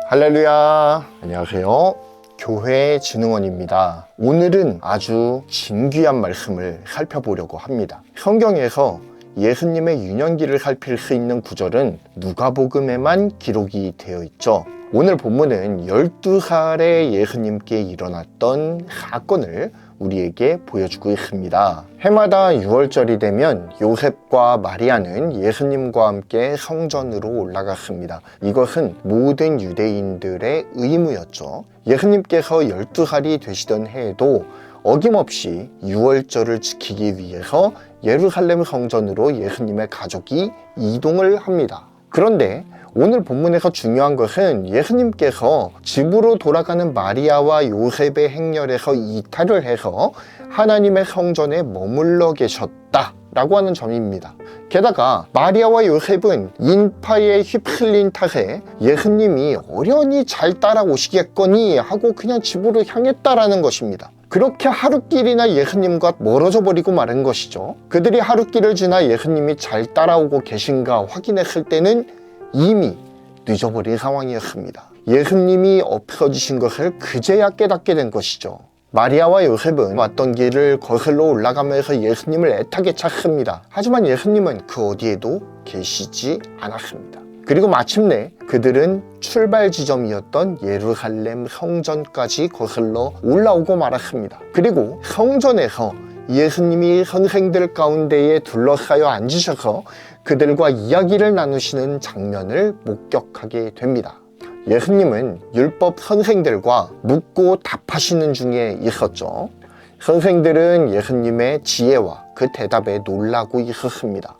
할렐루야, 안녕하세요. 교회 진흥원입니다. 오늘은 아주 진귀한 말씀을 살펴보려고 합니다. 성경에서 예수님의 유년기를 살필 수 있는 구절은 누가복음에만 기록이 되어 있죠. 오늘 본문은 12살의 예수님께 일어났던 사건을 우리에게 보여주고 있습니다. 해마다 6월절이 되면 요셉과 마리아는 예수님과 함께 성전으로 올라갔습니다. 이것은 모든 유대인들의 의무였죠. 예수님께서 12살이 되시던 해에도 어김없이 6월절을 지키기 위해서 예루살렘 성전으로 예수님의 가족이 이동을 합니다. 그런데 오늘 본문에서 중요한 것은 예수님께서 집으로 돌아가는 마리아와 요셉의 행렬에서 이탈을 해서 하나님의 성전에 머물러 계셨다라고 하는 점입니다. 게다가 마리아와 요셉은 인파에 휩쓸린 탓에 예수님이 어련히 잘 따라오시겠거니 하고 그냥 집으로 향했다라는 것입니다. 그렇게 하루길이나 예수님과 멀어져 버리고 마른 것이죠. 그들이 하루길을 지나 예수님이 잘 따라오고 계신가 확인했을 때는 이미 늦어버린 상황이었습니다. 예수님이 없어지신 것을 그제야 깨닫게 된 것이죠. 마리아와 요셉은 왔던 길을 거슬러 올라가면서 예수님을 애타게 찾습니다. 하지만 예수님은 그 어디에도 계시지 않았습니다. 그리고 마침내 그들은 출발 지점이었던 예루살렘 성전까지 거슬러 올라오고 말았습니다. 그리고 성전에서 예수님이 선생들 가운데에 둘러싸여 앉으셔서 그들과 이야기를 나누시는 장면을 목격하게 됩니다. 예수님은 율법 선생들과 묻고 답하시는 중에 있었죠. 선생들은 예수님의 지혜와 그 대답에 놀라고 있었습니다.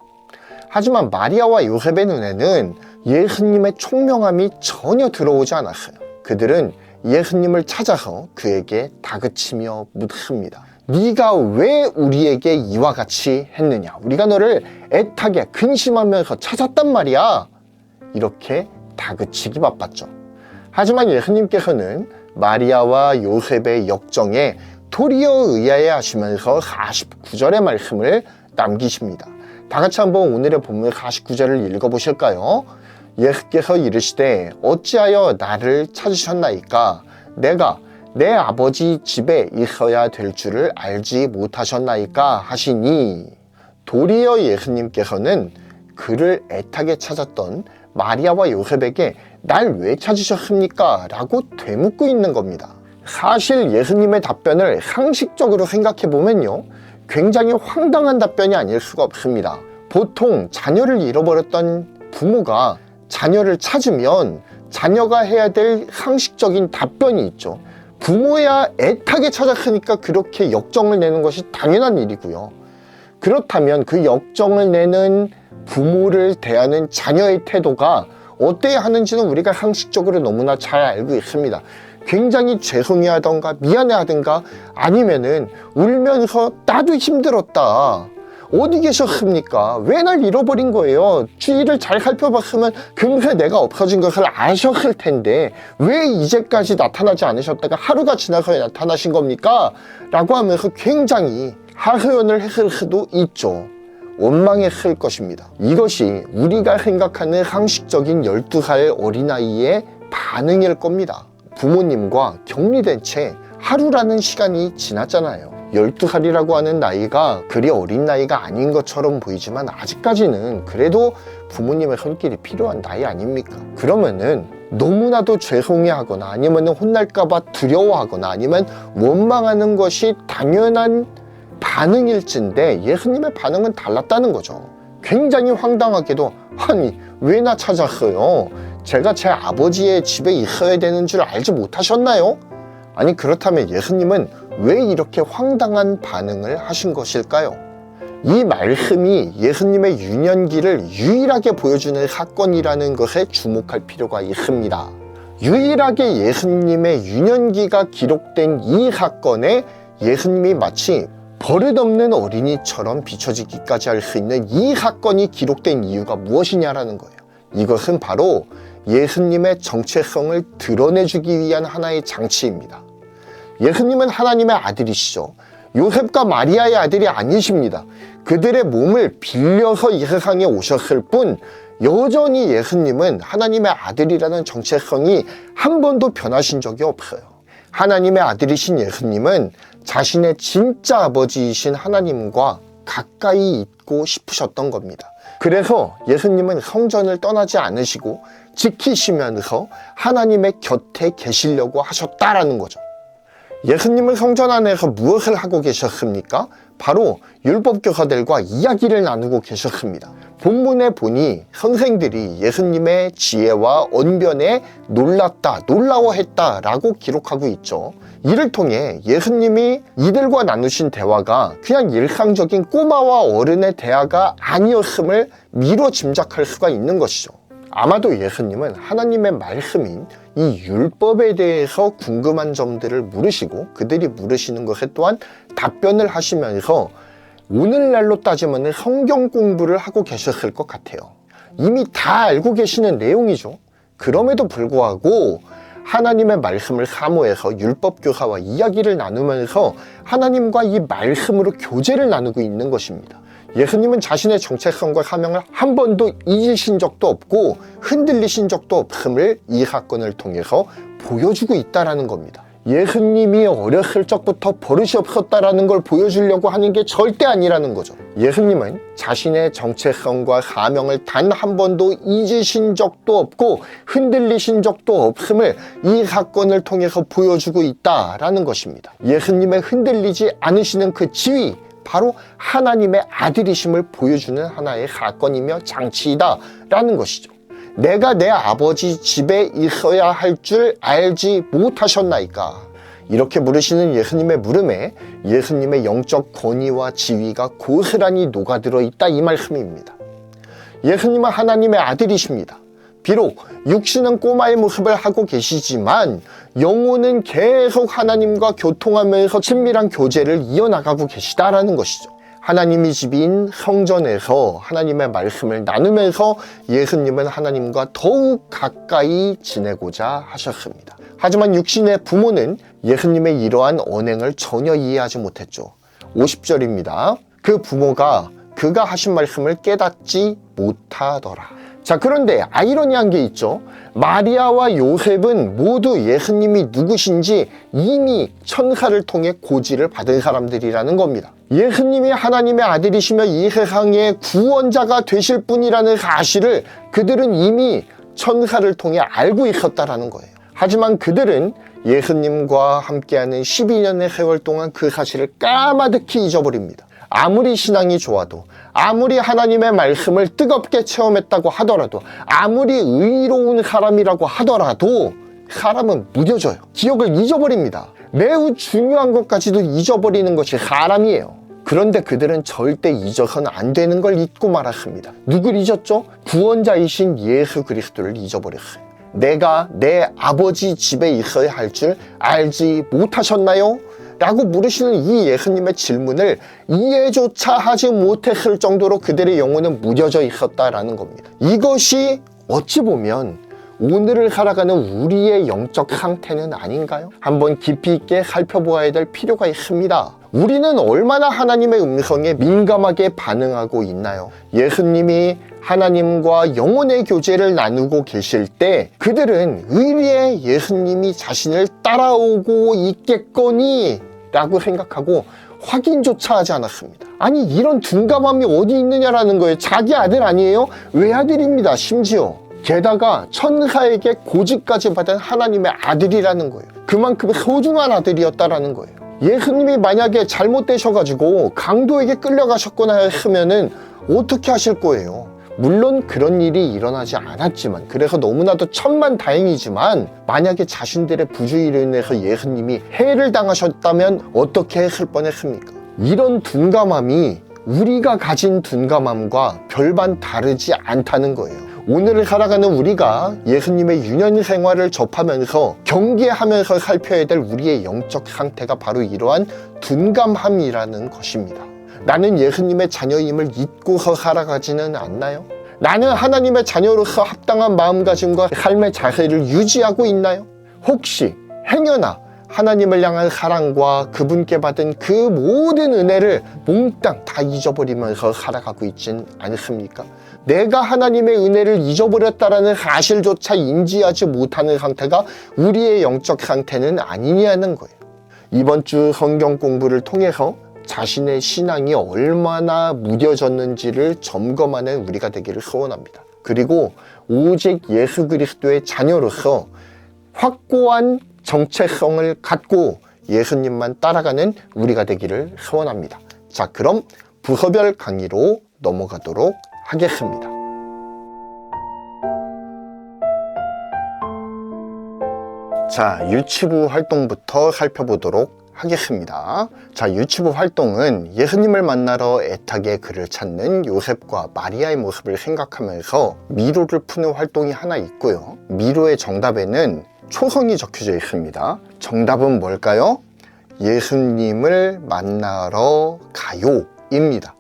하지만 마리아와 요셉의 눈에는 예수님의 총명함이 전혀 들어오지 않았어요. 그들은 예수님을 찾아서 그에게 다그치며 묻습니다. 네가 왜 우리에게 이와 같이 했느냐? 우리가 너를 애타게 근심하면서 찾았단 말이야. 이렇게 다그치기 바빴죠. 하지만 예수님께서는 마리아와 요셉의 역정에 도리어 의아해 하시면서 49절의 말씀을 남기십니다. 다 같이 한번 오늘의 본문 49절을 읽어보실까요? 예수께서 이르시되 어찌하여 나를 찾으셨나이까? 내가 내 아버지 집에 있어야 될 줄을 알지 못하셨나이까 하시니, 도리어 예수님께서는 그를 애타게 찾았던 마리아와 요셉에게 날 왜 찾으셨습니까? 라고 되묻고 있는 겁니다. 사실 예수님의 답변을 상식적으로 생각해 보면요, 굉장히 황당한 답변이 아닐 수가 없습니다. 보통 자녀를 잃어버렸던 부모가 자녀를 찾으면 자녀가 해야 될 상식적인 답변이 있죠. 부모야 애타게 찾았으니까 그렇게 역정을 내는 것이 당연한 일이고요. 그렇다면 그 역정을 내는 부모를 대하는 자녀의 태도가 어때야 하는지는 우리가 상식적으로 너무나 잘 알고 있습니다. 굉장히 죄송해하던가 미안해하던가 아니면은 울면서 나도 힘들었다, 어디 계셨습니까? 왜 날 잃어버린 거예요? 주위를 잘 살펴봤으면 금세 내가 없어진 것을 아셨을 텐데 왜 이제까지 나타나지 않으셨다가 하루가 지나서 나타나신 겁니까? 라고 하면서 굉장히 하소연을 했을 수도 있죠. 원망했을 것입니다. 이것이 우리가 생각하는 상식적인 12살 어린아이의 반응일 겁니다. 부모님과 격리된 채 하루라는 시간이 지났잖아요. 12살이라고 하는 나이가 그리 어린 나이가 아닌 것처럼 보이지만 아직까지는 그래도 부모님의 손길이 필요한 나이 아닙니까? 그러면은 너무나도 죄송해하거나 아니면 혼날까봐 두려워하거나 아니면 원망하는 것이 당연한 반응일진데 예수님의 반응은 달랐다는 거죠. 굉장히 황당하게도 아니 왜 나 찾았어요? 제가 제 아버지의 집에 있어야 되는 줄 알지 못하셨나요? 아니 그렇다면 예수님은 왜 이렇게 황당한 반응을 하신 것일까요? 이 말씀이 예수님의 유년기를 유일하게 보여주는 사건이라는 것에 주목할 필요가 있습니다. 유일하게 예수님의 유년기가 기록된 이 사건에 예수님이 마치 버릇없는 어린이처럼 비춰지기까지 할 수 있는 이 사건이 기록된 이유가 무엇이냐라는 거예요. 이것은 바로 예수님의 정체성을 드러내주기 위한 하나의 장치입니다. 예수님은 하나님의 아들이시죠. 요셉과 마리아의 아들이 아니십니다. 그들의 몸을 빌려서 이 세상에 오셨을 뿐 여전히 예수님은 하나님의 아들이라는 정체성이 한 번도 변하신 적이 없어요. 하나님의 아들이신 예수님은 자신의 진짜 아버지이신 하나님과 가까이 있고 싶으셨던 겁니다. 그래서 예수님은 성전을 떠나지 않으시고 지키시면서 하나님의 곁에 계시려고 하셨다라는 거죠. 예수님은 성전 안에서 무엇을 하고 계셨습니까? 바로 율법교사들과 이야기를 나누고 계셨습니다. 본문에 보니 선생들이 예수님의 지혜와 언변에 놀랐다, 놀라워했다 라고 기록하고 있죠. 이를 통해 예수님이 이들과 나누신 대화가 그냥 일상적인 꼬마와 어른의 대화가 아니었음을 미뤄 짐작할 수가 있는 것이죠. 아마도 예수님은 하나님의 말씀인 이 율법에 대해서 궁금한 점들을 물으시고 그들이 물으시는 것에 또한 답변을 하시면서 오늘날로 따지면 성경 공부를 하고 계셨을 것 같아요. 이미 다 알고 계시는 내용이죠. 그럼에도 불구하고 하나님의 말씀을 사모해서 율법교사와 이야기를 나누면서 하나님과 이 말씀으로 교제를 나누고 있는 것입니다. 예수님은 자신의 정체성과 사명을 한 번도 잊으신 적도 없고 흔들리신 적도 없음을 이 사건을 통해서 보여주고 있다는 겁니다. 예수님이 어렸을 적부터 버릇이 없었다라는 걸 보여주려고 하는 게 절대 아니라는 거죠. 예수님은 자신의 정체성과 사명을 단 한 번도 잊으신 적도 없고 흔들리신 적도 없음을 이 사건을 통해서 보여주고 있다라는 것입니다. 예수님의 흔들리지 않으시는 그 지위, 바로 하나님의 아들이심을 보여주는 하나의 사건이며 장치이다라는 것이죠. 내가 내 아버지 집에 있어야 할 줄 알지 못하셨나이까? 이렇게 물으시는 예수님의 물음에 예수님의 영적 권위와 지위가 고스란히 녹아들어 있다 이 말씀입니다. 예수님은 하나님의 아들이십니다. 비록 육신은 꼬마의 모습을 하고 계시지만 영혼은 계속 하나님과 교통하면서 친밀한 교제를 이어나가고 계시다라는 것이죠. 하나님의 집인 성전에서 하나님의 말씀을 나누면서 예수님은 하나님과 더욱 가까이 지내고자 하셨습니다. 하지만 육신의 부모는 예수님의 이러한 언행을 전혀 이해하지 못했죠. 50절입니다. 그 부모가 그가 하신 말씀을 깨닫지 못하더라. 자, 그런데 아이러니한 게 있죠. 마리아와 요셉은 모두 예수님이 누구신지 이미 천사를 통해 고지를 받은 사람들이라는 겁니다. 예수님이 하나님의 아들이시며 이 세상의 구원자가 되실 분이라는 사실을 그들은 이미 천사를 통해 알고 있었다라는 거예요. 하지만 그들은 예수님과 함께하는 12년의 세월 동안 그 사실을 까마득히 잊어버립니다. 아무리 신앙이 좋아도, 아무리 하나님의 말씀을 뜨겁게 체험했다고 하더라도, 아무리 의로운 사람이라고 하더라도 사람은 무뎌져요. 기억을 잊어버립니다. 매우 중요한 것까지도 잊어버리는 것이 사람이에요. 그런데 그들은 절대 잊어서는 안 되는 걸 잊고 말았습니다. 누굴 잊었죠? 구원자이신 예수 그리스도를 잊어버렸어요. 내가 내 아버지 집에 있어야 할 줄 알지 못하셨나요? 라고 물으시는 이 예수님의 질문을 이해조차 하지 못했을 정도로 그들의 영혼은 무뎌져 있었다라는 겁니다. 이것이 어찌 보면 오늘을 살아가는 우리의 영적 상태는 아닌가요? 한번 깊이 있게 살펴보아야 될 필요가 있습니다. 우리는 얼마나 하나님의 음성에 민감하게 반응하고 있나요? 예수님이 하나님과 영혼의 교제를 나누고 계실 때 그들은 의리의 예수님이 자신을 따라오고 있겠거니 라고 생각하고 확인조차 하지 않았습니다. 아니, 이런 둔감함이 어디 있느냐라는 거예요. 자기 아들 아니에요? 외아들입니다. 심지어 게다가 천사에게 고지까지 받은 하나님의 아들이라는 거예요. 그만큼 소중한 아들이었다라는 거예요. 예수님이 만약에 잘못되셔가지고 강도에게 끌려가셨거나 했으면은 어떻게 하실 거예요? 물론 그런 일이 일어나지 않았지만, 그래서 너무나도 천만다행이지만 만약에 자신들의 부주의로 인해서 예수님이 해를 당하셨다면 어떻게 했을 뻔했습니까? 이런 둔감함이 우리가 가진 둔감함과 별반 다르지 않다는 거예요. 오늘을 살아가는 우리가 예수님의 유년 생활을 접하면서 경계하면서 살펴야 될 우리의 영적 상태가 바로 이러한 둔감함이라는 것입니다. 나는 예수님의 자녀임을 잊고서 살아가지는 않나요? 나는 하나님의 자녀로서 합당한 마음가짐과 삶의 자세를 유지하고 있나요? 혹시 행여나 하나님을 향한 사랑과 그분께 받은 그 모든 은혜를 몽땅 다 잊어버리면서 살아가고 있진 않습니까? 내가 하나님의 은혜를 잊어버렸다라는 사실조차 인지하지 못하는 상태가 우리의 영적 상태는 아니냐는 거예요. 이번 주 성경 공부를 통해서 자신의 신앙이 얼마나 무뎌졌는지를 점검하는 우리가 되기를 소원합니다. 그리고 오직 예수 그리스도의 자녀로서 확고한 정체성을 갖고 예수님만 따라가는 우리가 되기를 소원합니다. 자, 그럼 부서별 강의로 넘어가도록 하겠습니다. 자, 유치부 활동부터 살펴보도록 하겠습니다. 자, 유치부 활동은 예수님을 만나러 애타게 그를 찾는 요셉과 마리아의 모습을 생각하면서 미로를 푸는 활동이 하나 있고요. 미로의 정답에는 초성이 적혀져 있습니다. 정답은 뭘까요? 예수님을 만나러 가요 입니다.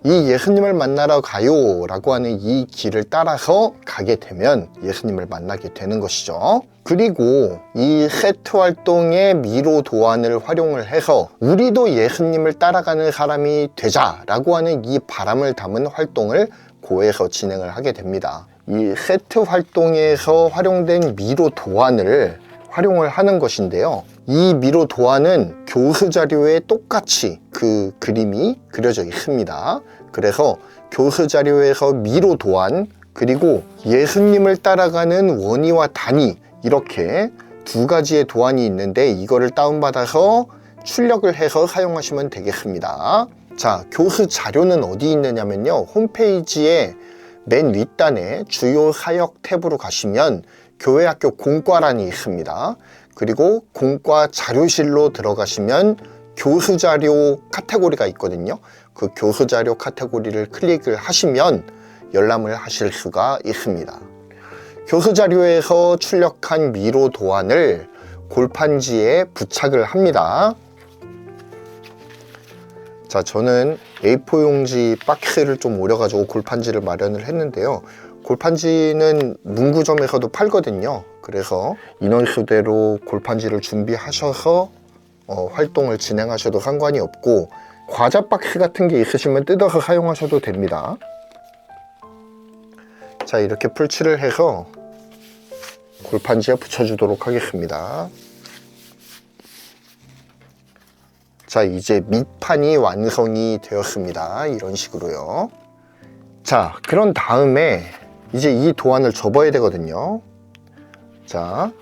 이 예수님을 만나러 가요 라고 하는 이 길을 따라서 가게 되면 예수님을 만나게 되는 것이죠. 그리고 이 세트 활동의 미로 도안을 활용을 해서 우리도 예수님을 따라가는 사람이 되자라고 하는 이 바람을 담은 활동을 고에서 진행을 하게 됩니다. 이 세트 활동에서 활용된 미로 도안을 활용을 하는 것인데요. 이 미로 도안은 교수 자료에 똑같이 그 그림이 그려져 있습니다. 그래서 교수 자료에서 미로 도안 그리고 예수님을 따라가는 원의와 단위 이렇게 두 가지의 도안이 있는데 이거를 다운받아서 출력을 해서 사용하시면 되겠습니다. 자, 교수 자료는 어디 있느냐면요. 홈페이지에 맨 윗단에 주요 사역 탭으로 가시면 교회학교 공과란이 있습니다. 그리고 공과 자료실로 들어가시면 교수 자료 카테고리가 있거든요. 그 교수 자료 카테고리를 클릭을 하시면 열람을 하실 수가 있습니다. 교수 자료에서 출력한 미로 도안을 골판지에 부착을 합니다. 자, 저는 A4 용지 박스를 좀 오려가지고 골판지를 마련을 했는데요. 골판지는 문구점에서도 팔거든요. 그래서 인원수대로 골판지를 준비하셔서 활동을 진행하셔도 상관이 없고 과자 박스 같은 게 있으시면 뜯어서 사용하셔도 됩니다. 자, 이렇게 풀칠을 해서 골판지에 붙여주도록 하겠습니다. 자, 이제 밑판이 완성이 되었습니다. 이런 식으로요. 자, 그런 다음에 이제 이 도안을 접어야 되거든요. 자,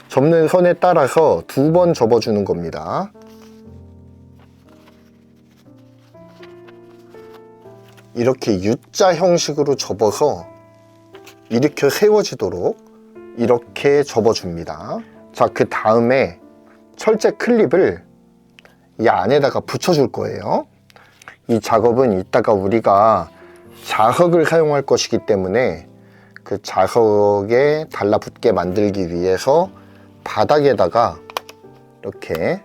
접는 선에 따라서 2번 접어주는 겁니다. 이렇게 U자 형식으로 접어서 일으켜 세워지도록 이렇게 접어줍니다. 자, 그 다음에 철제 클립을 이 안에다가 붙여줄 거예요. 이 작업은 이따가 우리가 자석을 사용할 것이기 때문에 그 자석에 달라붙게 만들기 위해서 바닥에다가 이렇게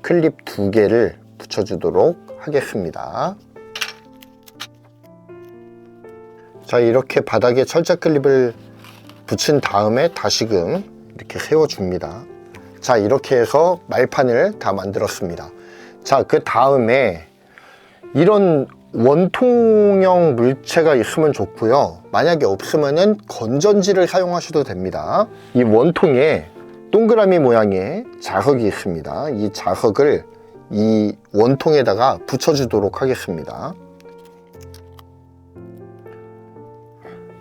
클립 2개를 붙여주도록 하겠습니다. 자, 이렇게 바닥에 철제 클립을 붙인 다음에 다시금 이렇게 세워줍니다. 자, 이렇게 해서 말판을 다 만들었습니다. 자, 그 다음에 이런 원통형 물체가 있으면 좋고요. 만약에 없으면은 건전지를 사용하셔도 됩니다. 이 원통에 동그라미 모양의 자석이 있습니다. 이 자석을 이 원통에다가 붙여주도록 하겠습니다.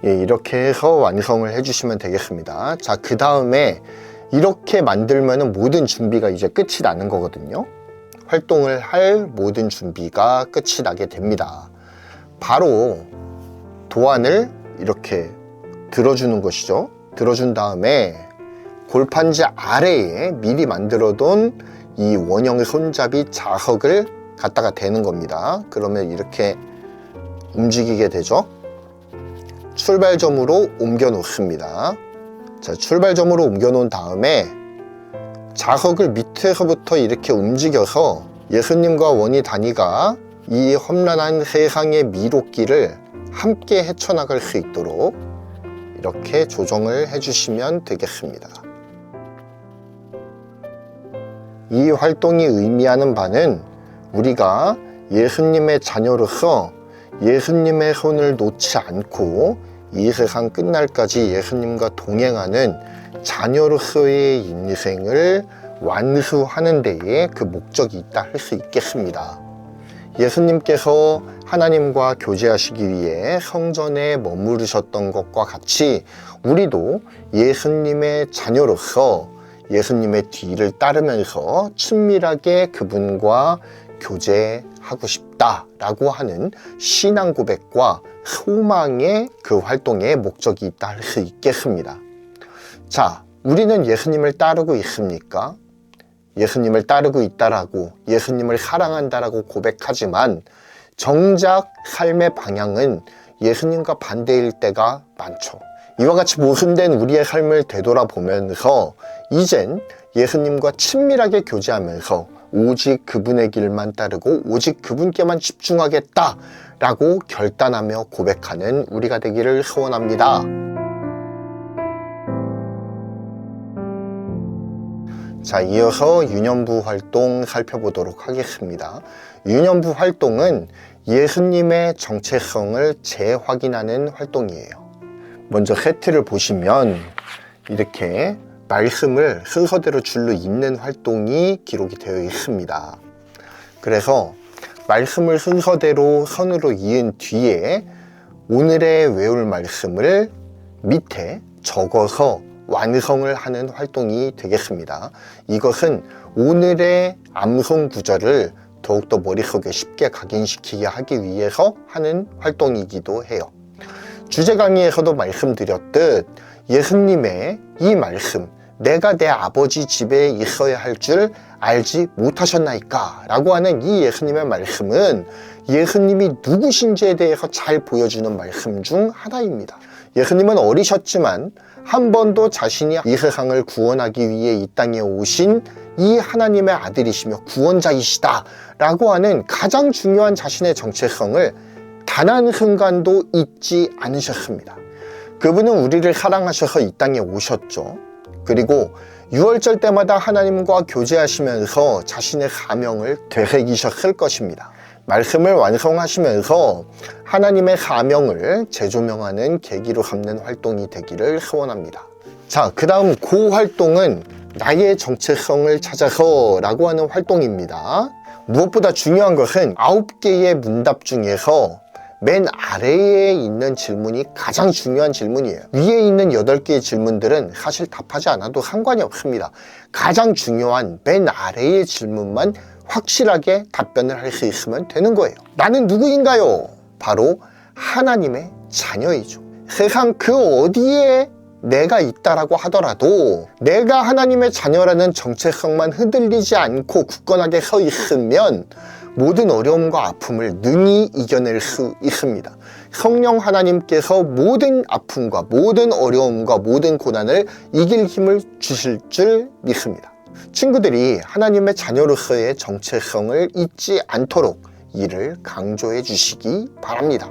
예, 이렇게 해서 완성을 해주시면 되겠습니다. 자, 그 다음에 이렇게 만들면은 모든 준비가 이제 끝이 나는 거거든요. 활동을 할 모든 준비가 끝이 나게 됩니다. 바로 도안을 이렇게 들어주는 것이죠. 들어준 다음에 골판지 아래에 미리 만들어둔 이 원형 손잡이 자석을 갖다가 대는 겁니다. 그러면 이렇게 움직이게 되죠. 출발점으로 옮겨 놓습니다. 자, 출발점으로 옮겨 놓은 다음에 자석을 밑에서부터 이렇게 움직여서 예수님과 원희 단위가 이 험난한 세상의 미로길을 함께 헤쳐나갈 수 있도록 이렇게 조정을 해주시면 되겠습니다. 이 활동이 의미하는 바는 우리가 예수님의 자녀로서 예수님의 손을 놓지 않고 이 세상 끝날까지 예수님과 동행하는 자녀로서의 인생을 완수하는 데에 그 목적이 있다 할 수 있겠습니다. 예수님께서 하나님과 교제하시기 위해 성전에 머무르셨던 것과 같이 우리도 예수님의 자녀로서 예수님의 뒤를 따르면서 친밀하게 그분과 교제하고 싶다라고 하는 신앙 고백과 소망의 그 활동에 목적이 있다 할 수 있겠습니다. 자, 우리는 예수님을 따르고 있습니까? 예수님을 따르고 있다라고, 예수님을 사랑한다라고 고백하지만 정작 삶의 방향은 예수님과 반대일 때가 많죠. 이와 같이 모순된 우리의 삶을 되돌아보면서 이젠 예수님과 친밀하게 교제하면서 오직 그분의 길만 따르고 오직 그분께만 집중하겠다라고 결단하며 고백하는 우리가 되기를 소원합니다. 자, 이어서 유년부 활동 살펴보도록 하겠습니다. 유년부 활동은 예수님의 정체성을 재확인하는 활동이에요. 먼저 세트를 보시면 이렇게 말씀을 순서대로 줄로 읽는 활동이 기록이 되어 있습니다. 그래서 말씀을 순서대로 선으로 이은 뒤에 오늘의 외울 말씀을 밑에 적어서 완성을 하는 활동이 되겠습니다. 이것은 오늘의 암송 구절을 더욱더 머릿속에 쉽게 각인시키게 하기 위해서 하는 활동이기도 해요. 주제 강의에서도 말씀드렸듯 예수님의 이 말씀, 내가 내 아버지 집에 있어야 할 줄 알지 못하셨나이까? 라고 하는 이 예수님의 말씀은 예수님이 누구신지에 대해서 잘 보여주는 말씀 중 하나입니다. 예수님은 어리셨지만 한 번도 자신이 이 세상을 구원하기 위해 이 땅에 오신 이 하나님의 아들이시며 구원자이시다 라고 하는 가장 중요한 자신의 정체성을 단 한 순간도 잊지 않으셨습니다. 그분은 우리를 사랑하셔서 이 땅에 오셨죠. 그리고 유월절 때마다 하나님과 교제하시면서 자신의 사명을 되새기셨을 것입니다. 말씀을 완성하시면서 하나님의 사명을 재조명하는 계기로 삼는 활동이 되기를 소원합니다. 자, 그 다음 그 활동은 나의 정체성을 찾아서 라고 하는 활동입니다. 무엇보다 중요한 것은 9개의 문답 중에서 맨 아래에 있는 질문이 가장 중요한 질문이에요. 위에 있는 8개의 질문들은 사실 답하지 않아도 상관이 없습니다. 가장 중요한 맨 아래의 질문만 확실하게 답변을 할 수 있으면 되는 거예요. 나는 누구인가요? 바로 하나님의 자녀이죠. 세상 그 어디에 내가 있다라고 하더라도 내가 하나님의 자녀라는 정체성만 흔들리지 않고 굳건하게 서 있으면 모든 어려움과 아픔을 능히 이겨낼 수 있습니다. 성령 하나님께서 모든 아픔과 모든 어려움과 모든 고난을 이길 힘을 주실 줄 믿습니다. 친구들이 하나님의 자녀로서의 정체성을 잊지 않도록 이를 강조해 주시기 바랍니다.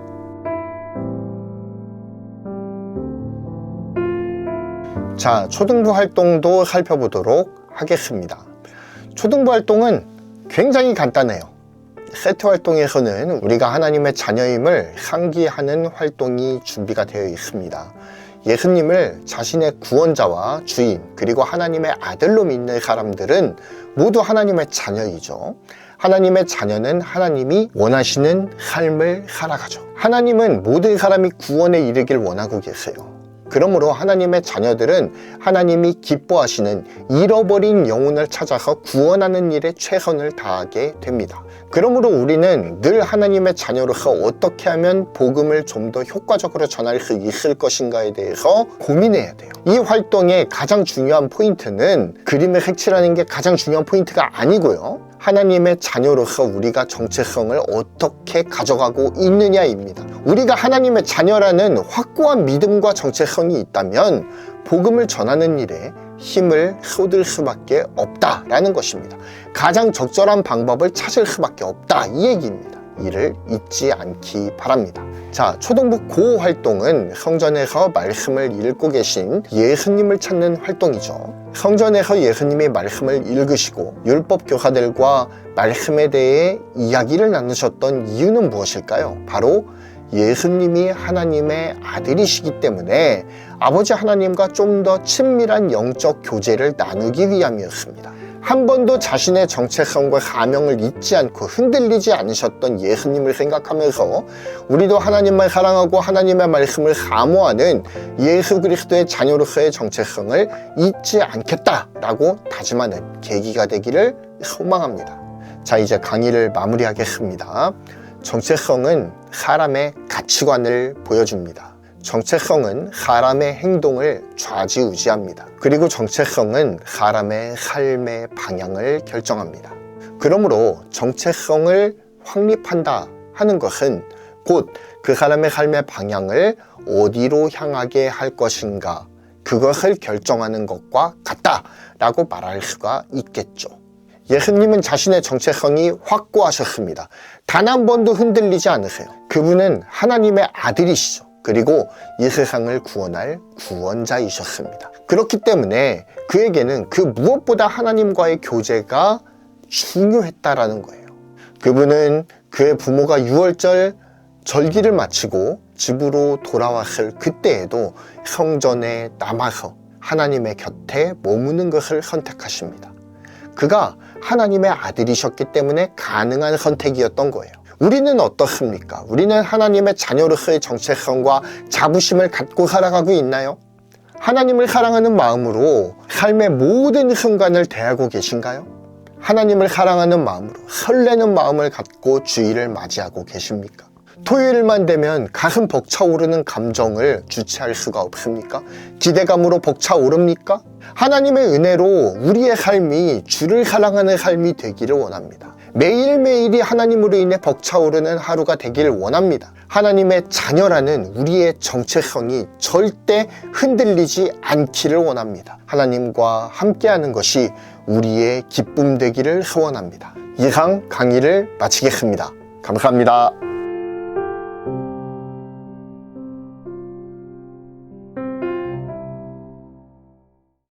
자, 초등부 활동도 살펴보도록 하겠습니다. 초등부 활동은 굉장히 간단해요. 세트 활동에서는 우리가 하나님의 자녀임을 상기하는 활동이 준비가 되어 있습니다. 예수님을 자신의 구원자와 주인 그리고 하나님의 아들로 믿는 사람들은 모두 하나님의 자녀이죠. 하나님의 자녀는 하나님이 원하시는 삶을 살아가죠. 하나님은 모든 사람이 구원에 이르길 원하고 계세요. 그러므로 하나님의 자녀들은 하나님이 기뻐하시는 잃어버린 영혼을 찾아서 구원하는 일에 최선을 다하게 됩니다. 그러므로 우리는 늘 하나님의 자녀로서 어떻게 하면 복음을 좀 더 효과적으로 전할 수 있을 것인가에 대해서 고민해야 돼요. 이 활동의 가장 중요한 포인트는 그림을 색칠하는 게 가장 중요한 포인트가 아니고요. 하나님의 자녀로서 우리가 정체성을 어떻게 가져가고 있느냐입니다. 우리가 하나님의 자녀라는 확고한 믿음과 정체성이 있다면 복음을 전하는 일에 힘을 쏟을 수밖에 없다라는 것입니다. 가장 적절한 방법을 찾을 수밖에 없다 이 얘기입니다. 이를 잊지 않기 바랍니다. 자, 초등부 고 활동은 성전에서 말씀을 읽고 계신 예수님을 찾는 활동이죠. 성전에서 예수님이 말씀을 읽으시고 율법 교사들과 말씀에 대해 이야기를 나누셨던 이유는 무엇일까요? 바로 예수님이 하나님의 아들이시기 때문에 아버지 하나님과 좀 더 친밀한 영적 교제를 나누기 위함이었습니다. 한 번도 자신의 정체성과 사명을 잊지 않고 흔들리지 않으셨던 예수님을 생각하면서 우리도 하나님만 사랑하고 하나님의 말씀을 사모하는 예수 그리스도의 자녀로서의 정체성을 잊지 않겠다라고 다짐하는 계기가 되기를 소망합니다. 자, 이제 강의를 마무리하겠습니다. 정체성은 사람의 가치관을 보여줍니다. 정체성은 사람의 행동을 좌지우지합니다. 그리고 정체성은 사람의 삶의 방향을 결정합니다. 그러므로 정체성을 확립한다 하는 것은 곧 그 사람의 삶의 방향을 어디로 향하게 할 것인가, 그것을 결정하는 것과 같다라고 말할 수가 있겠죠. 예수님은 자신의 정체성이 확고하셨습니다. 단 한 번도 흔들리지 않으세요. 그분은 하나님의 아들이시죠. 그리고 이 세상을 구원할 구원자이셨습니다. 그렇기 때문에 그에게는 그 무엇보다 하나님과의 교제가 중요했다라는 거예요. 그분은 그의 부모가 유월절 절기를 마치고 집으로 돌아왔을 그때에도 성전에 남아서 하나님의 곁에 머무는 것을 선택하십니다. 그가 하나님의 아들이셨기 때문에 가능한 선택이었던 거예요. 우리는 어떻습니까? 우리는 하나님의 자녀로서의 정체성과 자부심을 갖고 살아가고 있나요? 하나님을 사랑하는 마음으로 삶의 모든 순간을 대하고 계신가요? 하나님을 사랑하는 마음으로 설레는 마음을 갖고 주일을 맞이하고 계십니까? 토요일만 되면 가슴 벅차오르는 감정을 주체할 수가 없습니까? 기대감으로 벅차오릅니까? 하나님의 은혜로 우리의 삶이 주를 사랑하는 삶이 되기를 원합니다. 매일매일이 하나님으로 인해 벅차오르는 하루가 되길 원합니다. 하나님의 자녀라는 우리의 정체성이 절대 흔들리지 않기를 원합니다. 하나님과 함께하는 것이 우리의 기쁨 되기를 소원합니다. 이상 강의를 마치겠습니다. 감사합니다.